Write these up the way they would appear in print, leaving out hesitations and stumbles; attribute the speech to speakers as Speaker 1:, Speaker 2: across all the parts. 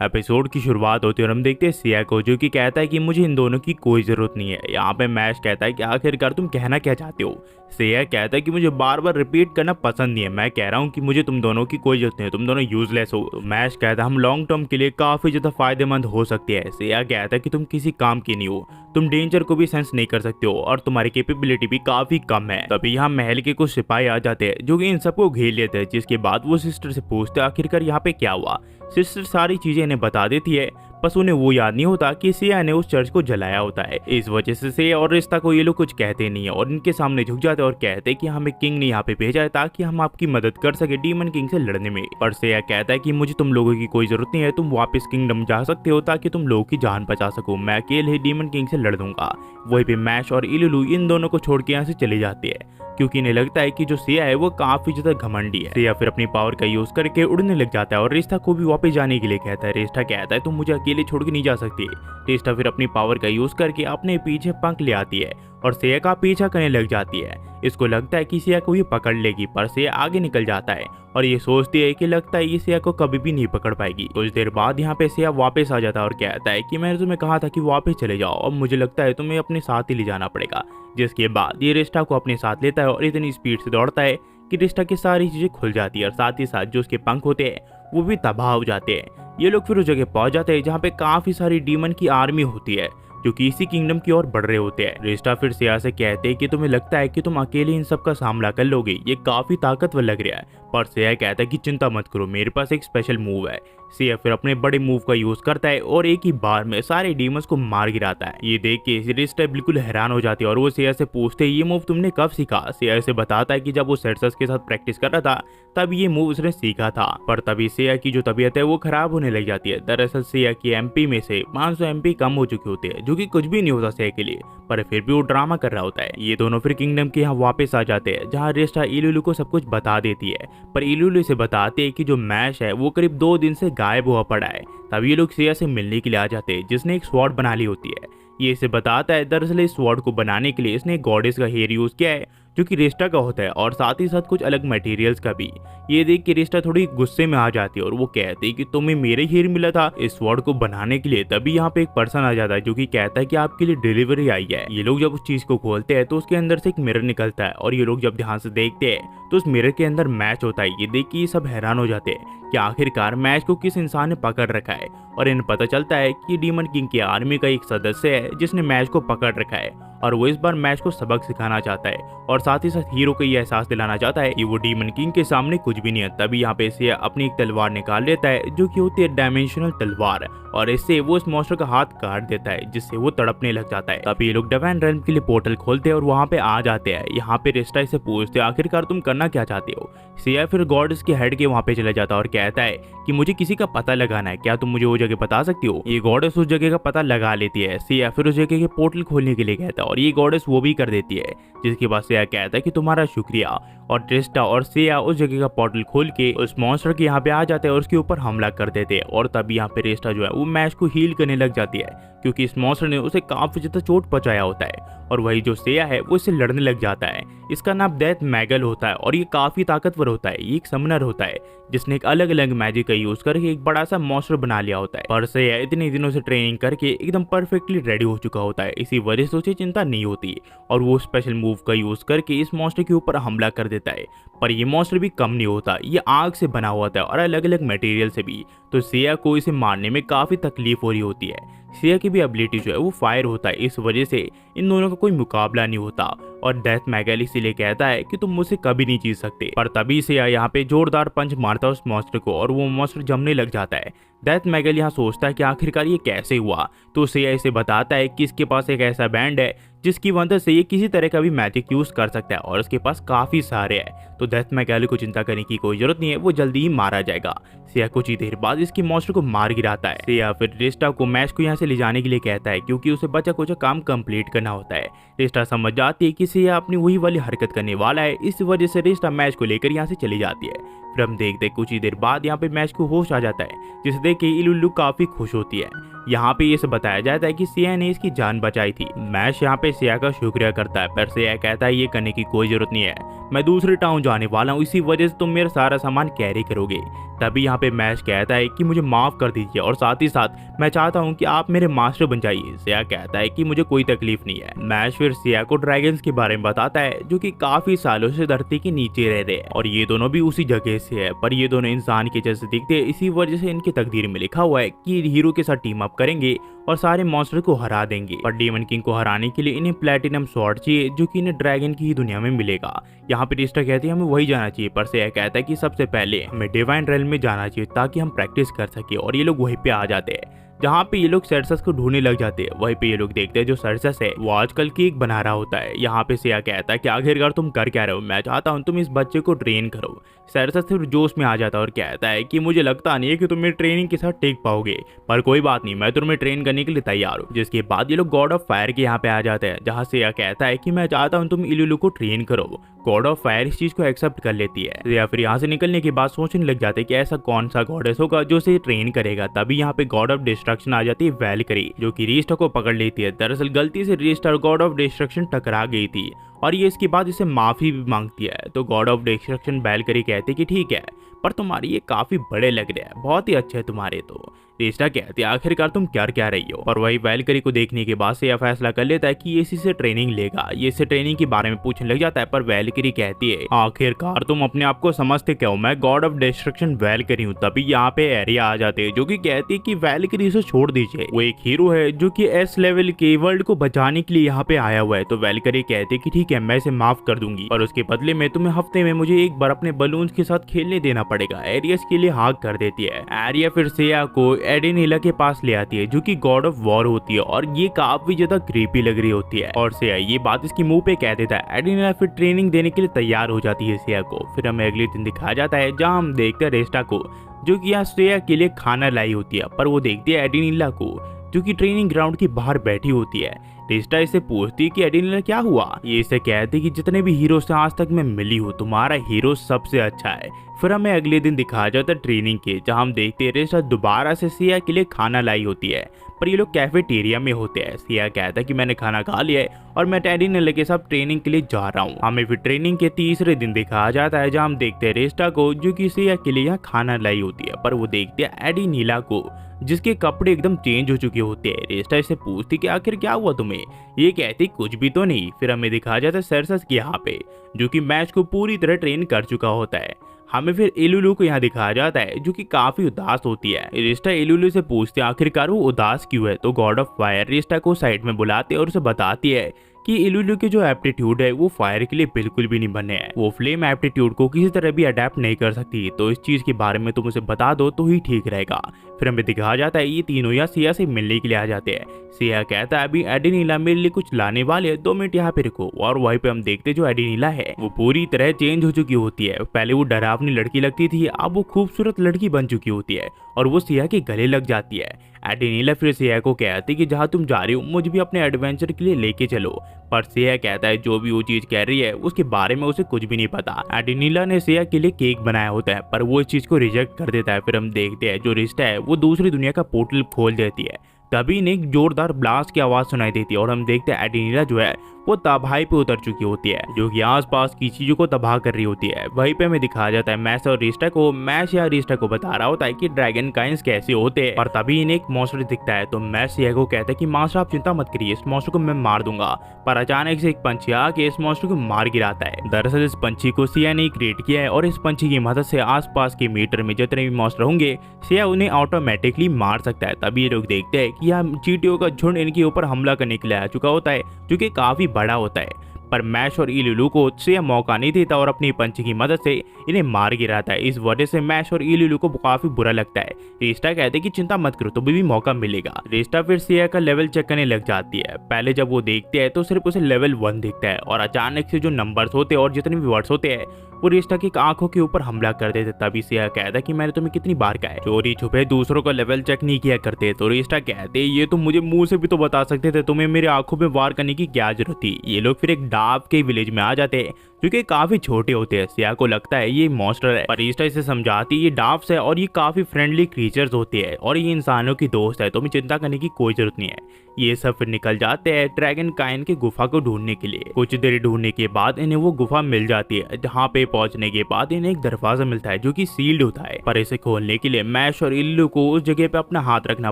Speaker 1: Episode की शुरुआत होती है और हम देखते हैं सिया को, जो कि कहता है कि मुझे इन दोनों की कोई जरूरत नहीं है। यहाँ पे मैश कहता है कि आखिरकार तुम कहना क्या चाहते हो। सिया कहता है कि मुझे बार बार रिपीट करना पसंद नहीं है, मैं कह रहा हूँ कि मुझे तुम दोनों की कोई जरूरत नहीं है, तुम दोनों यूजलेस हो। तो मैश कहता है हम लॉन्ग टर्म के लिए काफी ज्यादा फायदेमंद हो सकती है। सिया कहता है कि तुम किसी काम की नहीं हो, तुम डेंजर को भी सेंस नहीं कर सकते हो और तुम्हारी कैपेबिलिटी भी काफी कम है। तभी यहाँ महल के कुछ सिपाही आ जाते हैं जो कि इन सबको घेर लेते हैं, जिसके बाद वो सिस्टर से पूछते हैं आखिरकार यहाँ पे क्या हुआ। सिस्टर सारी चीजें इन्हें बता देती है, बस उन्हें वो याद नहीं होता कि सिया ने उस चर्च को जलाया होता है। इस वजह से सिया और रिश्ता को ये लोग कुछ कहते नहीं है और इनके सामने झुक जाते हैं और कहते हैं कि हमें किंग ने यहाँ पे भेजा है ताकि हम आपकी मदद कर सके डीमन किंग से लड़ने में। पर सिया कहता है कि मुझे तुम लोगों की कोई जरूरत नहीं है, तुम वापस किंगडम जा सकते हो ताकि तुम लोगों की जान बचा सको, मैं अकेले ही डीमन किंग से लड़ दूंगा। वहीं पे मैश और इलुलु इन दोनों को छोड़ के यहाँ से चली जाती है, क्योंकि इन्हें लगता है कि जो सिया है वो काफी ज्यादा घमंडी है। सिया फिर अपनी पावर का यूज करके उड़ने लग जाता है और रिश्ता को भी वापस जाने के लिए कहता है। रिश्ता कहता है तुम मुझे अकेले छोड़ के नहीं जा सकती। रिश्ता फिर अपनी पावर का यूज करके अपने पीछे पंख ले आती है और सिया का पीछा करने लग जाती है। इसको लगता है कि सिया को ये पकड़ लेगी, पर सिया आगे निकल जाता है और ये सोचती है कि लगता है ये सिया को कभी भी नहीं पकड़ पाएगी। कुछ देर बाद यहाँ पे सिया वापस आ जाता है और कहता है कि मैंने तुम्हें कहा था कि वापस चले जाओ, अब मुझे लगता है तुम्हें अपने साथ ही ले जाना पड़ेगा। जिसके बाद ये रिश्ता को अपने साथ लेता है और इतनी स्पीड से दौड़ता है कि रिश्ता की सारी चीजें खुल जाती है और साथ ही साथ जो उसके पंख होते हैं वो भी तबाह हो जाते हैं। ये लोग फिर उस जगह पहुंच जाते हैं जहाँ पे काफी सारी डीमन की आर्मी होती है जो कि इसी किंगडम की ओर बढ़ रहे होते हैं। रिश्ता फिर सिया से कहते हैं कि तुम्हें लगता है कि तुम अकेले इन सब का सामना कर लोगे, ये काफी ताकतवर लग रहा है। पर सिया कहता है कि चिंता मत करो, मेरे पास एक स्पेशल मूव है। सिया फिर अपने बड़े मूव का यूज करता है और एक ही बार में सारे डीमंस को मार गिराता है। ये देख के रिश्ता बिल्कुल हैरान हो जाती है और वो सिया से पूछते हैं ये मूव तुमने कब सीखा। सिया से बताता है कि जब वो सेट्सस के साथ प्रैक्टिस कर रहा था तब ये मूव उसने सीखा था। पर तभी सिया की जो तबीयत है वो खराब होने लग जाती है। दरअसल सिया की एमपी में से 500 एमपी कम हो चुके होते हैं, जो कि कुछ भी नहीं होता सिया के लिए, पर फिर भी वो ड्रामा कर रहा होता है। ये दोनों फिर किंगडम के यहाँ वापस आ जाते हैं जहाँ रिश्ता इलुलु को सब कुछ बता देती है, पर इलुलु से बताते हैं कि जो मैश है वो करीब 2 दिन से गायब हुआ पड़ा है। तब ये लोग सिया से मिलने के लिए आ जाते हैं जिसने एक स्वॉर्ड बना ली होती है। ये इसे बताता है दरअसल इस स्वॉर्ड को बनाने के लिए इसने एक गॉडेस का हेयर यूज किया है जो कि रिश्ता का होता है और साथ ही साथ कुछ अलग मटेरियल्स का भी। ये देख के रिश्ता थोड़ी गुस्से में आ जाती है और वो कहती है कि तुम्हें मेरे हेयर मिला था इस स्वॉर्ड को बनाने के लिए। तभी यहाँ पे एक पर्सन आ जाता है जो कि कहता है कि आपके लिए डिलीवरी आई है। ये लोग जब उस चीज को खोलते हैं तो उसके अंदर से एक मिरर निकलता है और ये लोग जब ध्यान से देखते हैं तो उस मिरर के अंदर मैच होता है। ये देख के ये सब हैरान हो जाते हैं कि आखिरकार मैच को किस इंसान ने पकड़ रखा है और इन्हें पता चलता है कि डीमन किंग की आर्मी का एक सदस्य है जिसने मैच को पकड़ रखा है और वो इस बार मैच को सबक सिखाना चाहता है और साथ ही साथ हीरो को ये एहसास दिलाना चाहता है कि वो डीमन किंग के सामने कुछ भी नहीं है। तभी यहाँ पे सिया अपनी एक तलवार निकाल लेता है जो कि होती है डायमेंशनल तलवार और इससे वो इस मॉन्स्टर का हाथ काट देता है जिससे वो तड़पने लग जाता है। तभी ये लोग डिवाइन रेल्म के लिए पोर्टल खोलते हैं और वहाँ पे आ जाते हैं। यहाँ पे रिश्ता इसे पूछते हैं आखिरकार तुम करना क्या चाहते हो। सिया फिर गॉड्स के हेड के वहाँ पे चला जाता है और कहता है कि मुझे किसी का पता लगाना है, क्या तुम मुझे वो जगह बता सकती हो। ये गॉडेस उस जगह का पता लगा लेती है। सिया फिर उस जगह के पोर्टल खोलने के लिए कहता है और ये गॉडेस वो भी कर देती है, जिसके बाद सिया कहता है कि तुम्हारा शुक्रिया। और ट्रिस्टा और सिया उस जगह का पोर्टल खोल के उस मॉन्स्टर के यहाँ पे आ जाते हैं और उसके ऊपर हमला कर देते हैं। और तभी यहाँ पे रिश्ता जो है वो मैच को हील करने लग जाती है क्योंकि इस मॉन्स्टर ने उसे काफी ज्यादा चोट पहुंचाया होता है और वही जो सिया है वो इससे लड़ने लग जाता है। इसका नाम डेथ मैगल होता है और ये काफी ताकतवर होता है। ये एक समनर होता है जिसने एक अलग अलग मैजिक का यूज करके एक बड़ा सा मॉन्स्टर बना लिया होता है। पर सिया इतने दिनों से ट्रेनिंग करके एकदम परफेक्टली रेडी हो चुका होता है, इसी वजह से उसे चिंता नहीं होती और वो स्पेशल मूव का यूज करके इस मॉन्स्टर के ऊपर हमला कर देता है। पर ये मॉन्स्टर भी कम नहीं होता, ये आग से बना हुआ था और अलग अलग मटेरियल से भी, तो सिया को इसे मारने में काफी तकलीफ हो रही होती है। सिया की भी एबिलिटी जो है वो फायर होता है, इस वजह से इन दोनों का कोई मुकाबला नहीं होता और डेथ मैगल इसीलिए कहता है कि तुम मुझसे कभी नहीं जीत सकते। पर तभी सिया यहाँ पे जोरदार पंच मारता है उस मॉन्स्टर को और वो मॉन्स्टर जमने लग जाता है। डेथ मैगल यहाँ सोचता है कि आखिरकार ये कैसे हुआ, तो सिया इसे बताता है कि इसके पास एक ऐसा बैंड है जिसकी मदद से ये किसी तरह का भी मैजिक यूज कर सकता है और उसके पास काफी सारे हैं। तो डेथ मैगल को चिंता करने की कोई जरूरत नहीं है, वो जल्दी ही मारा जाएगा। सिया कुछ ही देर बाद इसकी मॉन्स्टर को मार गिराता है। सिया फिर रिश्ता को मैच को यहाँ से ले जाने के लिए कहता है क्योंकि उसे बचा कुछ काम कंप्लीट करना होता है। रिश्ता समझ जाती है कि सिया अपनी वही वाली हरकत करने वाला है, इस वजह से रिश्ता मैच को लेकर यहाँ से चली जाती है। फिर हम देखते कुछ ही देर बाद यहाँ पे मैच को होश आ जाता है जिसे देख के इलुलु काफी खुश होती है। यहाँ पे ये सब बताया जाता है कि सिया ने इसकी जान बचाई थी। मैश यहाँ पे सिया का शुक्रिया करता है, पर सिया कहता है ये करने की कोई जरूरत नहीं है, मैं दूसरी टाउन जाने वाला हूँ, इसी वजह से तुम मेरा सारा सामान कैरी करोगे। तभी यहाँ पे मैश कहता है कि मुझे माफ कर दीजिए और साथ ही साथ मैं चाहता हूँ कि आप मेरे मास्टर बन जाइए। सिया कहता है कि मुझे कोई तकलीफ नहीं है। मैश फिर सिया को ड्रैगन्स के बारे में बताता है जो कि काफी सालों से धरती के नीचे रह रहे हैं और ये दोनों भी उसी जगह से है, पर ये दोनों इंसान के जैसे दिखते हैं, इसी वजह से इनकी तकदीर में लिखा हुआ है कि हीरो के साथ टीम अप करेंगे और सारे मॉन्स्टर को हरा देंगे। पर डीमन किंग को हराने के लिए इन्हें प्लेटिनम स्वॉर्ड चाहिए जो कि इन्हें ड्रैगन की ही दुनिया में मिलेगा। यहाँ पे रिस्टा कहती है हमें वही जाना चाहिए, पर से कहता है कि सबसे पहले हमें डिवाइन रेल में जाना चाहिए ताकि हम प्रैक्टिस कर सके। और ये लोग वहीं पे आ जाते हैं जहाँ पे ये लोग सर्सस को ढूंढने लग जाते हैं। वहीं पे ये लोग देखते हैं जो सर्सस है वो आजकल केक बना रहा होता है। यहाँ पे सिया कहता है कि आखिरकार तुम कर क्या रहे हो, मैं चाहता हूँ तुम इस बच्चे को ट्रेन करो। सर्सस सिर्फ जोश में आ जाता है और कहता है कि मुझे लगता नहीं है कि तुम मेरी ट्रेनिंग के साथ टेक पाओगे, पर कोई बात नहीं, मैं तुम्हें ट्रेन करने के लिए तैयार हूँ। जिसके बाद ये लोग गॉड ऑफ फायर के यहाँ पे आ जाते हैं जहाँ सिया कहता है कि मैं चाहता हूँ तुम इलुलु को ट्रेन करो। गॉड ऑफ फायर इस चीज को एक्सेप्ट कर लेती है या फिर यहाँ से निकलने के बाद सोचने लग जाते हैं कि ऐसा कौन सा गॉडेस होगा जो उसे ट्रेन करेगा। तभी यहाँ पे गॉड ऑफ डिस्ट्रक्शन आ जाती है वैलकरी, जो कि रिस्टा को पकड़ लेती है। दरअसल गलती से रिस्टा और गॉड ऑफ डिस्ट्रक्शन टकरा गई थी और ये इसके बाद इसे माफी भी मांगती है। तो गॉड ऑफ डिस्ट्रक्शन वैलकरी कहते कि ठीक है, पर तुम्हारी ये काफी बड़े लग रहे हैं, बहुत ही अच्छे तुम्हारे। तो रिस्टा कहती है आखिरकार तुम क्या रही हो। और वही वैलकरी को देखने के बाद से यह फैसला कर लेता है कि ये इसी से ट्रेनिंग लेगा। ये इसे ट्रेनिंग के बारे में पूछने लग जाता है, पर वैलकरी कहती है आखिरकार तुम अपने आप को समझते क्या हो, मैं गॉड ऑफ डिस्ट्रक्शन वैलकरी हूँ। तभी यहाँ पे एरिया आ जाते हैं जो कि कहती है कि वैलकरी से छोड़ दीजिए, वो एक हीरो है जो कि एस लेवल के वर्ल्ड को बचाने के लिए यहाँ पे आया हुआ है। तो वैलकरी कहती है कि ठीक है, मैं इसे माफ कर दूंगी और उसके बदले में तुम्हें हफ्ते में मुझे एक बार अपने बलून्स के साथ खेलने देना पड़ेगा। एरियस के लिए हाँ कर देती है। एरिया फिर सिया को एडेनिला के पास ले आती है जो कि गॉड ऑफ वॉर होती है और ये काफी ज्यादा क्रीपी लग रही होती है। और सिया ये बात इसकी मुंह पे कह देता है। एडेनिला फिर ट्रेनिंग देने के लिए तैयार हो जाती है सिया को। फिर हमें अगले दिन दिखाया जाता है जहाँ हम देखते हैं रेस्टा को जो कि यहाँ सिया के लिए खाना लाई होती है, पर वो देखती है एडेनिला को जो कि ट्रेनिंग ग्राउंड के बाहर बैठी होती है। रिस्टा इसे पूछती है कि एडेनिला क्या हुआ। ये इसे कहती कि जितने भी हीरो से आज तक मैं मिली हूँ तुम्हारा हीरो सबसे अच्छा है। फिर हमें अगले दिन दिखाया जाता है ट्रेनिंग के, जहाँ हम देखते हैं रिस्टा दोबारा से सिया के लिए खाना लाई होती है, पर ये लोग कैफेटेरिया में होते हैं। सिया कहता है कि मैंने खाना खा लिया है और मैं एडेनिला के साथ ट्रेनिंग के लिए जा रहा हूँ। हमें फिर ट्रेनिंग के तीसरे दिन दिखाया जाता है जहाँ हम देखते हैं रिस्टा को जो कि सिया के लिए यहाँ खाना लाई होती है, पर वो देखते हैं एडेनिला को जिसके कपड़े एकदम चेंज हो चुके होते हैं। रिस्टा इसे पूछती कि आखिर क्या हुआ तुम्हें, ये कहती कुछ भी तो नहीं। फिर हमें दिखाया जाता है सर्सस के यहाँ पे जो कि मैच को पूरी तरह ट्रेन कर चुका होता है। हमें फिर इलुलु को यहाँ दिखाया जाता है जो कि काफी उदास होती है। रिस्टा इलुलु से पूछते आखिरकार वो उदास क्यों है। तो गॉड ऑफ फायर रिस्टा को साइड में बुलाते और उसे बताती है कि इलुलु के जो एप्टीट्यूड है वो फायर के लिए बिल्कुल भी नहीं बने हैं, वो फ्लेम एप्टीट्यूड को किसी तरह भी अडेप्ट नहीं कर सकती। तो इस चीज के बारे में तुम उसे बता दो तो ही ठीक रहेगा। फिर हमें दिखाया जाता है ये तीनों यहाँ सिया से मिलने के लिए आ जाते हैं। सिया कहता है अभी एडेनिला मेरे लिए कुछ लाने वाले है, 2 मिनट यहाँ पे रुको। और वहीं पे हम देखते जो एडेनिला है वो पूरी तरह चेंज हो चुकी होती है। पहले वो डरावनी लड़की लगती थी, अब वो खूबसूरत लड़की बन चुकी होती है और वो सिया के गले लग जाती है। एडेनिला फिर सिया को कहती है कि जहाँ तुम जा रही हो मुझे भी अपने एडवेंचर के लिए लेके चलो, पर सिया कहता है जो भी वो चीज कह रही है उसके बारे में उसे कुछ भी नहीं पता। एडेनिला ने सिया के लिए केक बनाया होता है, पर वो इस चीज को रिजेक्ट कर देता है। फिर हम देखते हैं जो रिस्टा है वो दूसरी दुनिया का पोर्टल खोल देती है। तभी ने एक जोरदार ब्लास्ट की आवाज सुनाई देती है और हम देखते हैं एडेनिला जो है वो तबाही पे उतर चुकी होती है जो कि आसपास की चीजों को तबाह कर रही होती है। वहीं पे हमें दिखाया जाता है मैश और रिस्टा को। मैश या रिस्टा को बता रहा होता है कि ड्रैगन काइंस कैसे होते हैं, और तभी इन्हें एक मॉन्स्टर दिखता है। तो मैश को कहता है कि मास्टर आप चिंता मत करिए, इस मॉन्स्टर को मैं मार दूंगा। पर अचानक से एक पंछी आके इस मॉन्स्टर को मार गिराता है। दरअसल इस पंछी को सिया ने क्रिएट किया है और इस पंछी की मदद से आसपास के मीटर में जितने भी मॉन्स्टर होंगे सिया उन्हें ऑटोमेटिकली मार सकता है। तभी ये लोग देखते हैं कि यहाँ चींटियों का झुंड इनके ऊपर हमला करने के लिए आ चुका होता है जो कि काफी बड़ा होता है। पर मैश और इलुलु को सिया मौका नहीं देता और अपनी पंच की मदद से इन्हें मार गिराता है। इस वजह से मैश और इलुलु को काफी बुरा लगता है। रिस्टा कहते हैं कि चिंता मत करो, तुम्हें भी मौका मिलेगा। रिस्टा फिर सिया का लेवल चेक करने लग जाती है। पहले जब वो देखते हैं तो सिर्फ उसे लेवल 1 दिखता है और अचानक से जो नंबर्स होते हैं और जितने भी वर्ड्स होते हैं वो रिस्टा की आंखों के ऊपर हमला कर देते। तभी सिया कहता है कि मैंने तुम्हें कितनी बार कहा है चोरी छुपे दूसरों का लेवल चेक नहीं किया करते। तो रिस्टा कहते ये तो मुझे मुंह से भी तो बता सकते थे, तुम्हें मेरी आंखों में वार करने की क्या जरूरत थी। ये लोग फिर एक डाब के विलेज में आ जाते हैं जो कि काफी छोटे होते हैं। सिया को लगता है ये मॉन्स्टर है, पर ईस्टा इसे समझाती है ये डाफ्स है और ये काफी फ्रेंडली क्रीचर्स होते हैं और ये इंसानों की दोस्त है, तो हमें चिंता करने की कोई जरूरत नहीं है। ये सब फिर निकल जाते हैं ड्रैगन काइन की गुफा को ढूंढने के लिए। कुछ देर ढूंढने के बाद इन्हें वो गुफा मिल जाती है, जहाँ पे पहुंचने के बाद इन्हें एक दरवाजा मिलता है जो कि सील्ड होता है, पर इसे खोलने के लिए मैश और इल्लू को उस जगह पे अपना हाथ रखना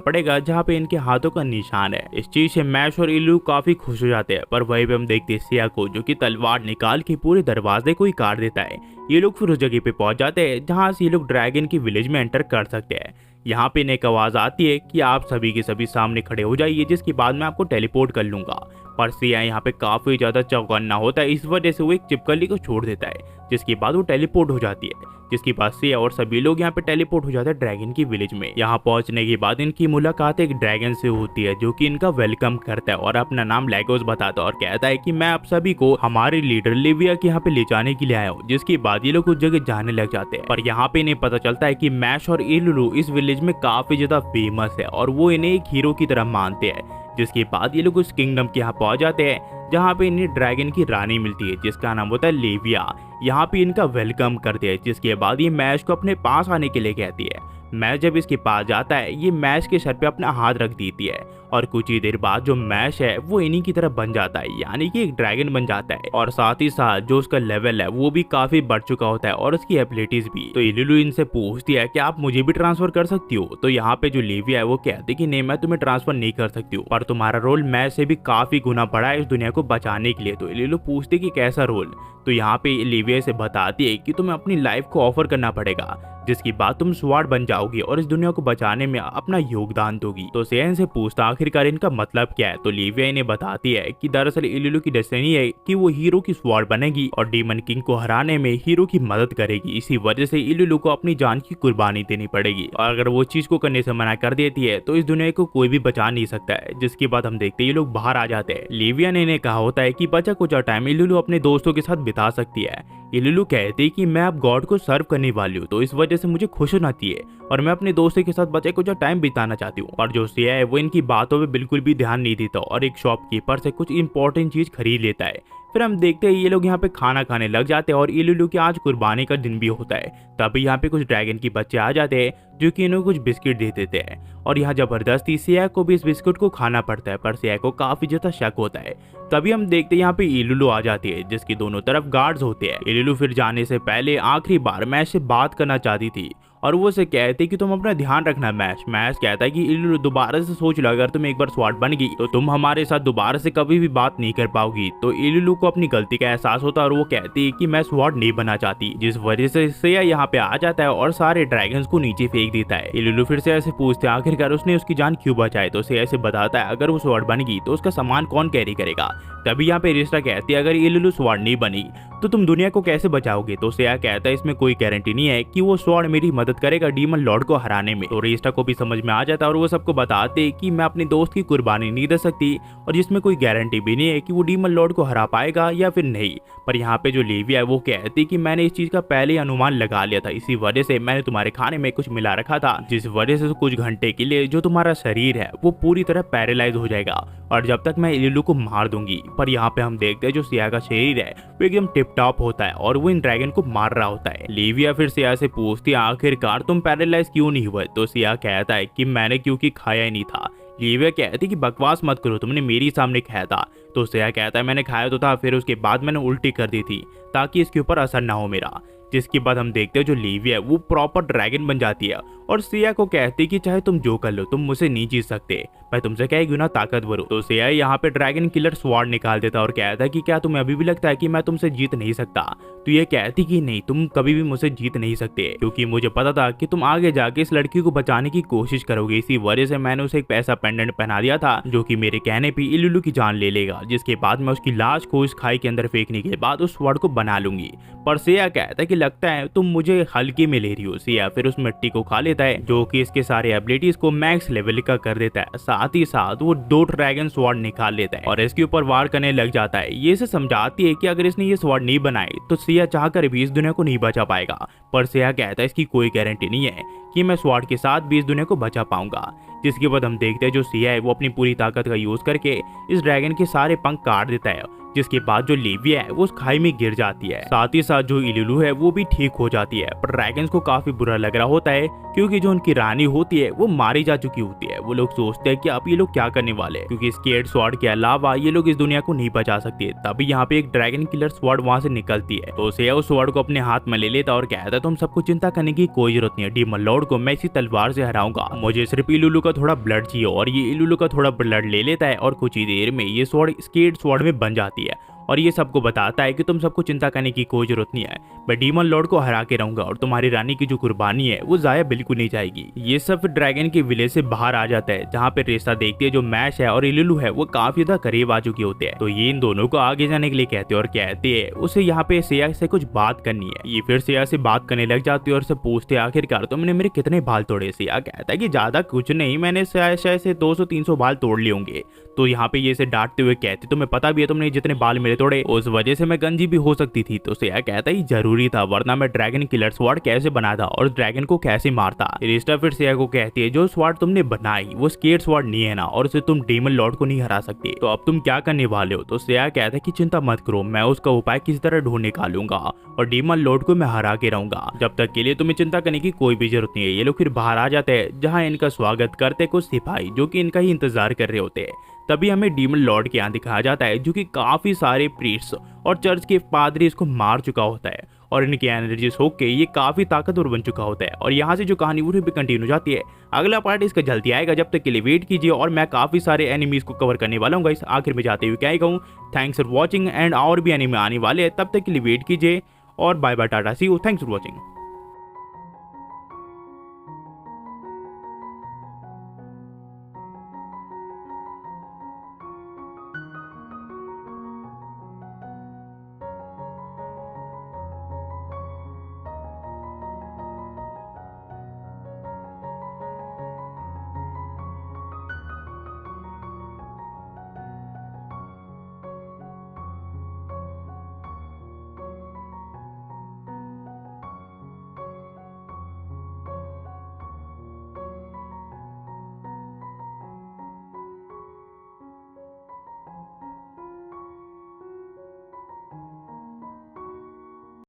Speaker 1: पड़ेगा जहाँ पे इनके हाथों का निशान है। इस चीज से मैश और इल्लू काफी खुश हो जाते हैं, पर वहीं पे हम देखते हैं सिया को जो कि तलवार निकाल के पूरे दरवाजे को ही काट देता है। ये लोग फिर उस जगह पे पहुंच जाते हैं जहाँ से ये लोग ड्रैगन की विलेज में एंटर कर सकते हैं। यहाँ पे एक आवाज आती है कि आप सभी के सभी सामने खड़े हो जाइए, जिसके बाद मैं आपको टेलीपोर्ट कर लूंगा। पर सिया यहाँ पे काफी ज्यादा चौकन्ना होता है, इस वजह से वो एक चिपकली को छोड़ देता है, जिसके बाद वो टेलीपोर्ट हो जाती है। जिसके बाद सिया और सभी लोग यहाँ पे टेलीपोर्ट हो जाते हैं ड्रैगन की विलेज में। यहाँ पहुंचने के बाद इनकी मुलाकात एक ड्रैगन से होती है जो कि इनका वेलकम करता है और अपना नाम लेगोस बताता है और कहता है कि मैं आप सभी को हमारे लीडर लिविया के यहाँ पे ले जाने के लिए आया हूँ। जिसके बाद ये लोग उस जगह जाने लग जाते हैं, पर यहाँ पे इन्हें पता चलता है कि मैश और इल्लू इस विलेज में काफी ज्यादा फेमस है और वो इन्हें एक हीरो की तरह मानते हैं। जिसके बाद ये लोग उस किंगडम के यहाँ पहुंच जाते हैं जहाँ पे इन्हें ड्रैगन की रानी मिलती है जिसका नाम होता है लेविया। यहाँ पे इनका वेलकम करते हैं, जिसके बाद ये मैश को अपने पास आने के लिए कहती है। मैश जब इसके पास जाता है ये मैश के सर पे अपना हाथ रख देती है और कुछ ही देर बाद जो मैश है वो इन्हीं की तरह बन जाता है, यानी कि एक ड्रैगन बन जाता है। और साथ ही साथ जो उसका लेवल है वो भी काफी बढ़ चुका होता है और उसकी एबिलिटीज भी। तो इल्लू इनसे पूछती है कि आप मुझे भी ट्रांसफर कर सकती हो। तो यहाँ पे जो लेविया है वो कहती है कि नहीं, मैं तुम्हें ट्रांसफर नहीं कर सकती हूँ, पर तुम्हारा रोल मैश से भी काफी गुना बड़ा है इस दुनिया को बचाने के लिए। तो इल्लू पूछती कि कैसा रोल। तो यहाँ पे लेविया से बताती है कि तुम्हें अपनी लाइफ को ऑफर करना पड़ेगा, जिसकी बात तुम स्वॉर्ड बन जाओगी और इस दुनिया को बचाने में अपना योगदान दोगी। तो सेन से पूछता आखिरकार इनका मतलब क्या है। तो लेविया इन्हें बताती है कि दरअसल इल्लू की डेस्टिनी है कि वो हीरो की स्वॉर्ड बनेगी और डीमन किंग को हराने में हीरो की मदद करेगी। इसी वजह से इल्लू को अपनी जान की कुर्बानी देनी पड़ेगी और अगर वो चीज को करने से मना कर देती है तो इस दुनिया को कोई भी बचा नहीं सकता है। जिसके बाद हम देखते हैं ये लोग बाहर आ जाते हैं। लेविया ने इन्हें कहा होता है कि बचा कुछ टाइम इल्लू अपने दोस्तों के साथ बिता सकती है। इल्लू कहते हैं कि मैं अब गॉड को सर्व करने वाली हूँ, तो इस वजह से मुझे खुश होना चाहिए और मैं अपने दोस्तों के साथ बचे कुछ टाइम बिताना चाहती हूँ। और जो सिया है वो इनकी बातों पे बिल्कुल भी ध्यान नहीं देता और एक शॉपकीपर से कुछ इंपॉर्टेंट चीज खरीद लेता है। फिर हम देखते हैं ये लोग यहाँ पे खाना खाने लग जाते हैं और इल्लू के आज कुर्बानी का दिन भी होता है। तभी यहाँ पे कुछ ड्रैगन के बच्चे आ जाते हैं जो कि इन्हें कुछ बिस्किट दे देते हैं और यहाँ जबरदस्ती सिया को भी इस बिस्कुट को खाना पड़ता है, पर सिया को काफी ज्यादा शक होता है। तभी हम देखते हैं यहाँ पे इल्लू आ जाती है जिसकी दोनों तरफ गार्ड्स होते हैं। इल्लू फिर जाने से पहले आखिरी बार मैश से बात करना चाहती थी और वो उसे कहते कि तुम अपना ध्यान रखना मैश। मैश कहता है कि इल्लू दोबारा से सोच लो, अगर तुम एक बार स्वॉर्ड बन गई तो तुम हमारे साथ दोबारा से कभी भी बात नहीं कर पाओगी। तो इल्लू को अपनी गलती का एहसास होता है और वो कहती है कि मैं स्वॉर्ड नहीं बनना चाहती, जिस वजह से सिया यहाँ पे आ जाता है और सारे ड्रैगन्स को नीचे फेंक देता है। इल्लू फिर से ऐसे पूछते हैं आखिरकार उसने उसकी जान क्यों बचाई। तो सिया से बताता है अगर वो स्वॉर्ड बन गई तो उसका सामान कौन कैरी करेगा। तभी यहाँ पे रिश्ता कहती है अगर इल्लू स्वॉर्ड नहीं बनी तो तुम दुनिया को कैसे बचाओगे। तो सिया कहता है इसमें कोई गारंटी नहीं है कि वो स्वॉर्ड मेरी मदद करेगा डीमन लॉर्ड को हराने में। तो रिश्ता को भी समझ में आ जाता है और वो सबको बताते कि मैं अपने दोस्त की कुर्बानी नहीं दे सकती और जिसमें कोई गारंटी भी नहीं है कि वो डीमन लॉर्ड को हरा पाएगा या फिर नहीं। पर यहाँ पे जो लेविया है वो कहती कि मैंने इस चीज का पहले ही अनुमान लगा लिया था, इसी वजह से मैंने तुम्हारे खाने में कुछ मिला रखा था, जिस वजह से कुछ घंटे के लिए जो तुम्हारा शरीर है वो पूरी तरह पैरालाइज हो जाएगा और जब तक मैं इल्लू को मार दूंगी। पर यहाँ पे हम देखते हैं जो सिया का शरीर है वो एकदम टिप टॉप होता है और वो इन ड्रैगन को मार रहा होता है। लेविया फिर सिया से पूछती है आखिरकार तुम पैरालाइज क्यों नहीं हुए। तो सिया कहता है कि मैंने क्योंकि खाया ही नहीं था। लेविया कहती कि बकवास मत करो, तुमने मेरी सामने खाया था। तो सिया कहता है मैंने खाया तो था, फिर उसके बाद मैंने उल्टी कर दी थी ताकि इसके ऊपर असर ना हो मेरा। जिसके बाद हम देखते हैं जो लेविया है वो प्रॉपर ड्रैगन बन जाती है और सिया को कहती कि चाहे तुम जो कर लो तुम मुझसे नहीं जीत सकते, मैं तुमसे कई गुना ताकतवर हूँ। तो सिया यहाँ पे ड्रैगन किलर स्वॉर्ड निकाल देता और कहता है कि क्या तुम्हें अभी भी लगता है कि मैं तुमसे जीत नहीं सकता। तो ये कहती कि नहीं, तुम कभी भी मुझसे जीत नहीं सकते, क्योंकि मुझे पता था कि तुम आगे जाके इस लड़की को बचाने की कोशिश करोगे, इसी वजह से मैंने उसे एक पैसा पेंडेंट पहना दिया था जो कि मेरे कहने पे इल्लू की जान ले लेगा। जिसके बाद मैं उसकी लाश को इस खाई के अंदर फेंकने के बाद उस स्वॉर्ड को बना लूंगी। पर सिया कहता है कि लगता है तुम मुझे हल्के में ले रही हो। सिया फिर उस मिट्टी को खा लेता है जो कि इसके सारे एबिलिटीज को मैक्स लेवल का कर देता है। साथ ही साथ वो 2 ड्रैगन स्वॉर्ड निकाल लेता है और इसके ऊपर वार करने लग जाता है। ये इसे समझाती है कि अगर इसने ये स्वॉर्ड नहीं बनाई तो सिया चाहकर भी इस दुनिया को नहीं बचा पाएगा। पर सिया कहता है इसकी कोई गारंटी नहीं है कि मैं स्वॉर्ड के साथ भी इस दुनिया को बचा पाऊंगा। जिसके बाद हम देखते हैं जो सिया है वो अपनी पूरी ताकत का यूज करके इस ड्रैगन के सारे पंख काट देता है जिसके बाद जो लिविया है वो उस खाई में गिर जाती है। साथ ही साथ जो इलुलु है वो भी ठीक हो जाती है। पर ड्रैगन्स को काफी बुरा लग रहा होता है क्योंकि जो उनकी रानी होती है वो मारी जा चुकी होती है। वो लोग सोचते हैं कि अब ये लोग क्या करने वाले हैं, क्योंकि स्केर्ड स्वॉर्ड के अलावा ये लोग इस दुनिया को नहीं बचा सकते। तभी यहाँ पे एक ड्रैगन किलर स्वॉर्ड वहां से निकलती है, तो सेया उस स्वॉर्ड को अपने हाथ में ले लेता और कहता है तुम सबको चिंता करने की कोई जरूरत नहीं है, डीमन लॉर्ड को मैं इसी तलवार से हराऊंगा, मुझे सिर्फ इलुलु का थोड़ा ब्लड चाहिए। और ये इलुलु का थोड़ा ब्लड ले लेता है और कुछ ही देर में ये स्वॉर्ड स्केर्ड स्वॉर्ड में बन जाती है और ये सबको बताता है कि तुम सबको चिंता करने की कोई जरूरत नहीं है, मैं डीमन लॉर्ड को हरा के रहूंगा और तुम्हारी रानी की जो कुर्बानी है वो जाया बिल्कुल नहीं जाएगी। ये सब ड्रैगन के विलेज से बाहर आ जाता है, जहाँ पे रेसा देखती है जो मैश है और इलुलु है वो काफी ज्यादा करीब आ चुके होते हैं। तो ये इन दोनों को आगे जाने के लिए कहते हैं और कहते हैं उसे यहाँ पे सेया से कुछ बात करनी है। ये फिर सेया से बात करने लग जाती है और से पूछते आखिरकार तुमने मेरे कितने बाल तोड़े। सेया कहता है कि ज्यादा कुछ नहीं, मैंने शायद से 200-300 बाल तोड़ लिए होंगे। तो यहाँ पे ये इसे डांटते हुए कहते तुम्हें पता भी है तुमने जितने बाल मेरे तोड़े उस वजह से मैं गंजी भी हो सकती थी। तो सेया कहता है जरूरी था, वरना मैं ड्रैगन किलर स्वॉर्ड कैसे बनाता और ड्रैगन को कैसे मारता। रिस्टा फिर सेया को कहती है जो स्वॉर्ड तुमने बनाई वो स्केर्ड स्वॉर्ड नहीं है ना, और उसे तुम डीमन लॉर्ड को नहीं हरा सकते, तो अब तुम क्या करने वाले हो। तो सेया कहता है कि चिंता मत करो, मैं उसका उपाय किसी तरह ढूंढ निकालूंगा और डीमन लॉर्ड को मैं हरा के रहूंगा। जब तक के लिए तुम्हें चिंता करने की कोई भी जरूरत नहीं है। ये लोग फिर बाहर आ जाते हैं, जहाँ इनका स्वागत करते कुछ सिपाही जो कि इनका ही इंतजार कर रहे होते हैं। तभी हमें डीमन लॉर्ड के यहाँ दिखाया जाता है जो कि काफी सारे प्रीस्ट और चर्च के पादरी इसको मार चुका होता है और इनकी एनर्जी सोख के ये काफी ताकतवर बन चुका होता है। और यहाँ से जो कहानी वो भी कंटिन्यू जाती है। अगला पार्ट इसका जल्दी आएगा, जब तक के लिए वेट कीजिए और मैं काफी सारे एनिमीज को कवर करने वाला हूँ। इस आखिर में जाते हुए क्या ही कहूँ, थैंक्स फॉर वॉचिंग एंड और भी एनिमे आने वाले हैं, तब तक के लिए वेट कीजिए और bye bye tata see you, thanks for watching.